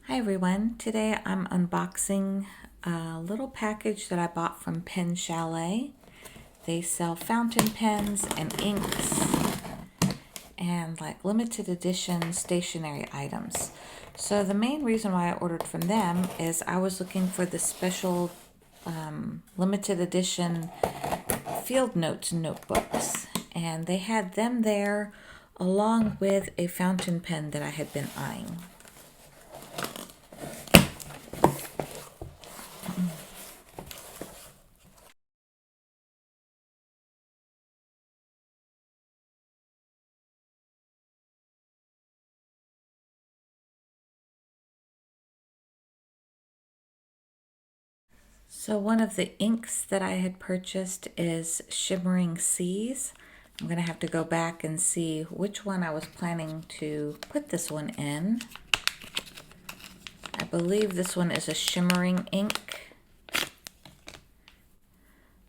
Hi everyone, today I'm unboxing a little package that I bought from Pen Chalet. They sell fountain pens and inks and like limited edition stationery items. So the main reason why I ordered from them is I was looking for the special limited edition field notes notebooks, and they had them there along with a fountain pen that I had been eyeing. So one of the inks that I had purchased is Shimmering Seas. I'm going to have to go back and see which one I was planning to put this one in. I believe this one is a shimmering ink.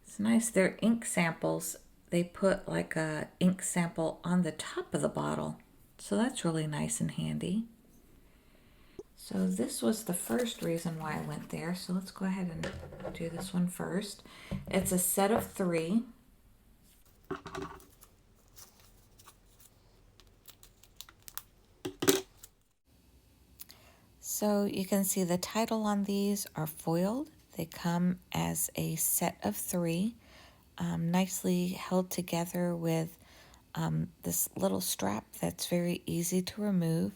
It's nice, they're ink samples. They put like a ink sample on the top of the bottle. So that's really nice and handy. So this was the first reason why I went there. So let's go ahead and do this one first. It's a set of 3. So you can see the title on these are foiled. They come as a set of 3, nicely held together with this little strap that's very easy to remove.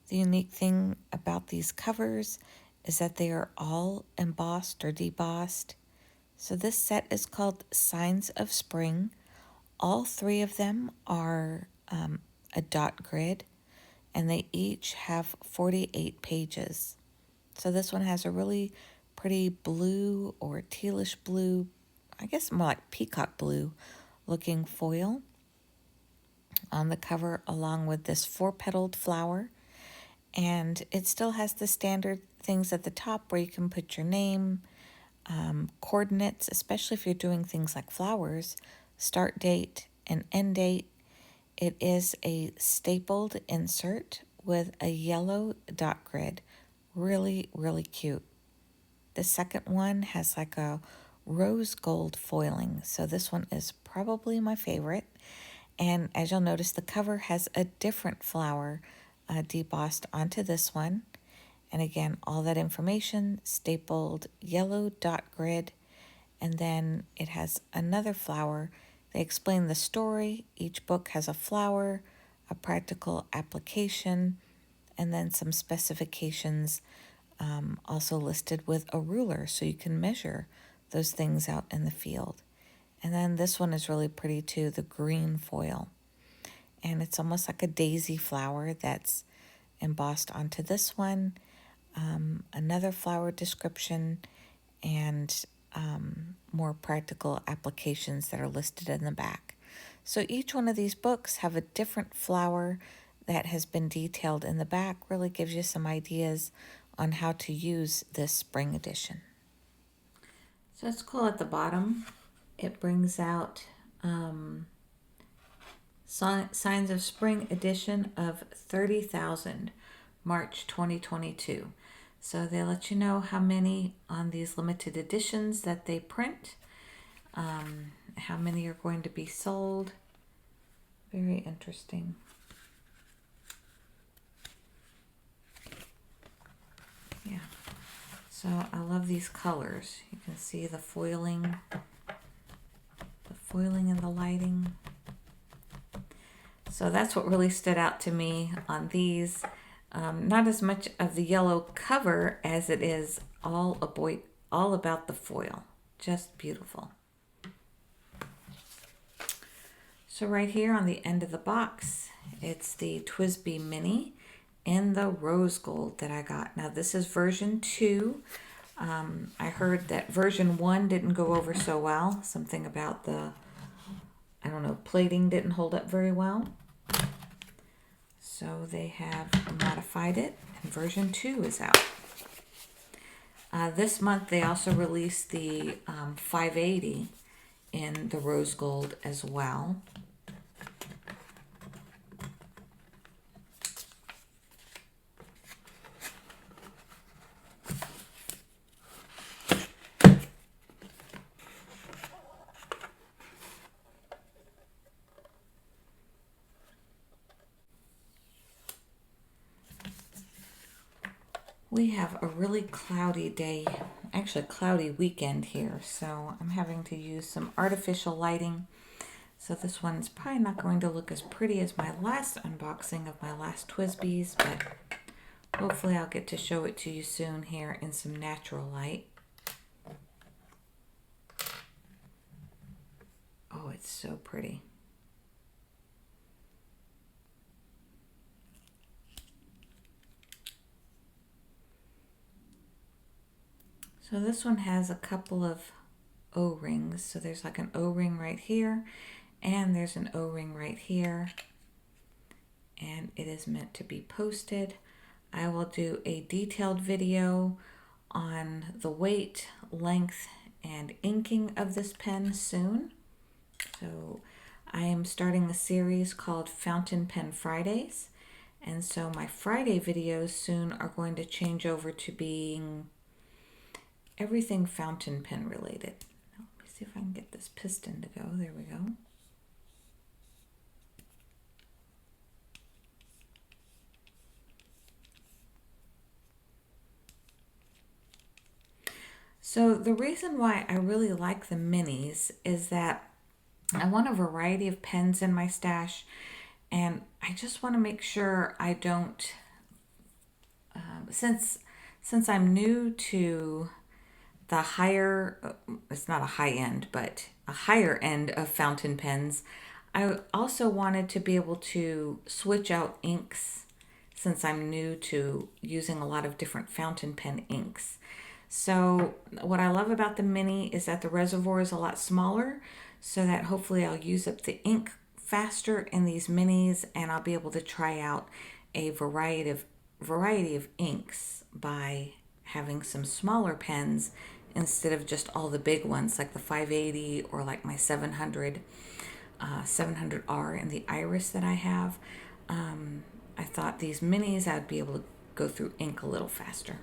The unique thing about these covers is that they are all embossed or debossed. So this set is called Signs of Spring. All 3 of them are a dot grid, and they each have 48 pages. So this one has a really pretty blue or tealish blue, I guess more like peacock blue looking foil on the cover, along with this 4-petaled flower. And it still has the standard things at the top where you can put your name, coordinates, especially if you're doing things like flowers, start date and end date. It is a stapled insert with a yellow dot grid. Really, really cute. The second one has like a rose gold foiling, so this one is probably my favorite. And as you'll notice, the cover has a different flower debossed onto this one. And again, all that information stapled yellow dot grid. And then it has another flower. They explain the story. Each book has a flower, a practical application, and then some specifications also listed with a ruler so you can measure those things out in the field. And then this one is really pretty too, the green foil. And it's almost like a daisy flower that's embossed onto this one. Another flower description and more practical applications that are listed in the back. So each one of these books have a different flower that has been detailed in the back. Really gives you some ideas on how to use this spring edition. So it's cool at the bottom. It brings out Signs of Spring edition of 30,000, March 2022. So they let you know how many on these limited editions that they print, how many are going to be sold. Very interesting. Yeah. So I love these colors. You can see the foiling and the lighting. So that's what really stood out to me on these. Not as much of the yellow cover as it is all about the foil. Just beautiful. So right here on the end of the box, it's the Twsbi Mini in the rose gold that I got. Now this is version 2. I heard that version 1 didn't go over so well. Something about the, I don't know, plating didn't hold up very well. So they have modified it, and version 2 is out. This month they also released the 580 in the rose gold as well. We have a really cloudy day, actually a cloudy weekend here, so I'm having to use some artificial lighting. So this one's probably not going to look as pretty as my last unboxing of my last Twsbis, but hopefully I'll get to show it to you soon here in some natural light. Oh, it's so pretty. So this one has a couple of O-rings. So there's like an O-ring right here, and there's an O-ring right here. And it is meant to be posted. I will do a detailed video on the weight, length, and inking of this pen soon. So I am starting a series called Fountain Pen Fridays. And so my Friday videos soon are going to change over to being everything fountain pen related. Let me see if I can get this piston to go. There we go. So the reason why I really like the minis is that I want a variety of pens in my stash, and I just want to make sure I don't, since I'm new to the higher, it's not a high end, but a higher end of fountain pens, I also wanted to be able to switch out inks since I'm new to using a lot of different fountain pen inks. So what I love about the Mini is that the reservoir is a lot smaller, so that hopefully I'll use up the ink faster in these minis, and I'll be able to try out a variety of inks by having some smaller pens instead of just all the big ones like the 580 or like my 700R and the Iris that I have. I thought these minis I'd be able to go through ink a little faster.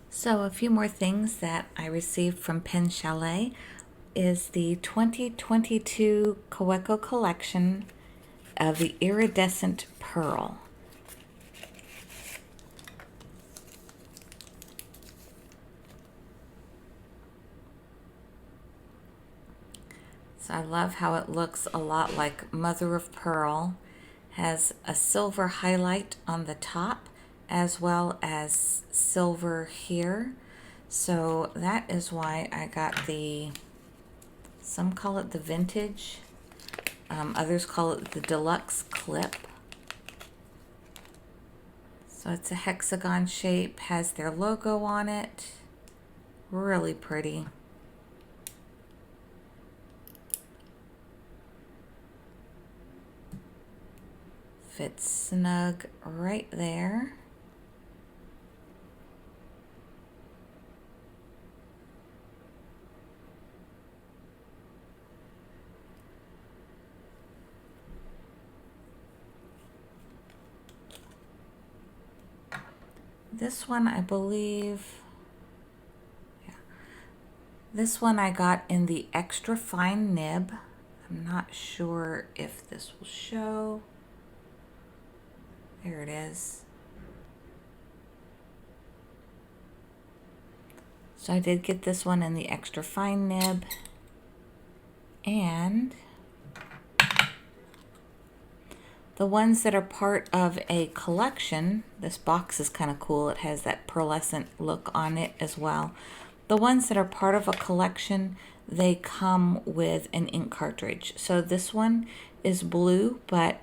So a few more things that I received from Pen Chalet is the 2022 Kaweco collection of the Iridescent Pearl. So I love how it looks a lot like Mother of Pearl. Has a silver highlight on the top as well as silver here. So that is why I got the, some call it the vintage, others call it the deluxe clip. So it's a hexagon shape, has their logo on it. Really pretty. Fits snug right there. This one, I believe, yeah. This one I got in the extra fine nib. I'm not sure if this will show. There it is. So I did get this one in the extra fine nib. And the ones that are part of a collection, this box is kind of cool. It has that pearlescent look on it as well. The ones that are part of a collection, they come with an ink cartridge. So this one is blue, but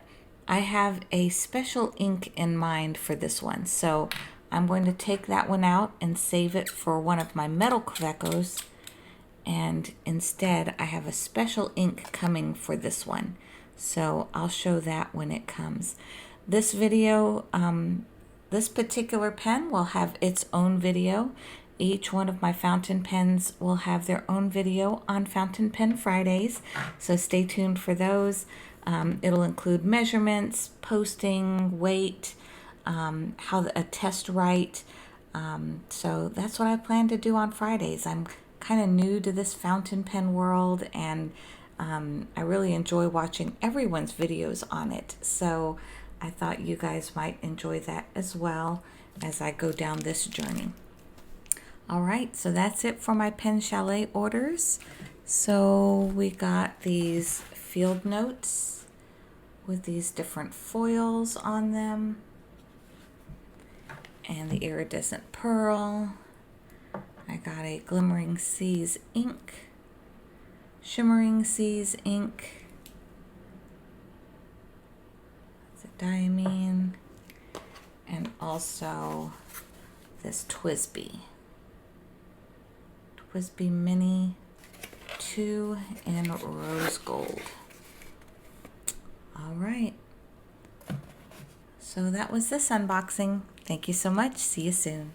I have a special ink in mind for this one. So I'm going to take that one out and save it for one of my metal Kawecos. And instead, I have a special ink coming for this one. So I'll show that when it comes. This video, this particular pen will have its own video. Each one of my fountain pens will have their own video on Fountain Pen Fridays. So stay tuned for those. It'll include measurements, posting, weight, how a test write. So that's what I plan to do on Fridays. I'm kind of new to this fountain pen world, and I really enjoy watching everyone's videos on it. So I thought you guys might enjoy that as well as I go down this journey. All right, so that's it for my pen Chalet orders. So we got these field notes with these different foils on them, and the Iridescent Pearl. I got a Glimmering Seas ink, Shimmering Seas ink, it's a diamine, and also this Twsbi Mini 2 in rose gold. All right, so that was this unboxing. Thank you so much. See you soon.